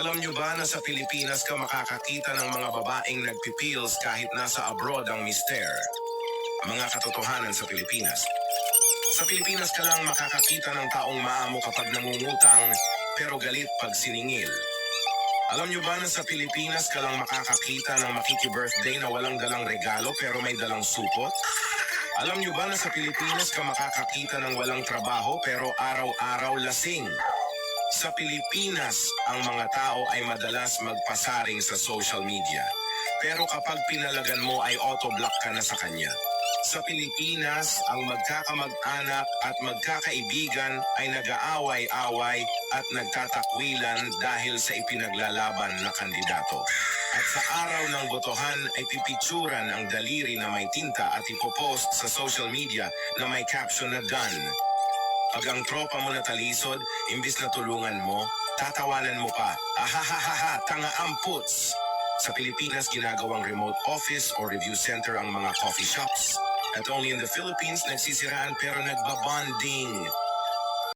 Alam nyo ba na sa Pilipinas ka makakakita ng mga babaeng nagpipils kahit nasa abroad ang mister? Mga katotohanan sa Pilipinas. Sa Pilipinas ka lang makakakita ng taong maamo kapag nangungutang pero galit pag siningil. Alam nyo ba na sa Pilipinas ka lang makakakita ng makiki-birthday na walang dalang regalo pero may dalang supot? Alam nyo ba na sa Pilipinas ka makakakita ng walang trabaho pero araw-araw lasing? Sa Pilipinas, ang mga tao ay madalas magpasaring sa social media. Pero kapag pinalagan mo ay auto-block ka na sa kanya. Sa Pilipinas, ang magkakamag-anak at magkakaibigan ay nag-aaway-away at nagtatakwilan dahil sa ipinaglalaban na kandidato. At sa araw ng botohan ay pipicturan ang daliri na may tinta at ipopost sa social media na may caption na done. Pag ang tropa mo natalisod, imbis na tulungan mo, tatawanan mo pa. Ahahaha, tanga amputs! Sa Pilipinas, ginagawang remote office or review center ang mga coffee shops. At only in the Philippines, nagsisiraan pero nagbabonding.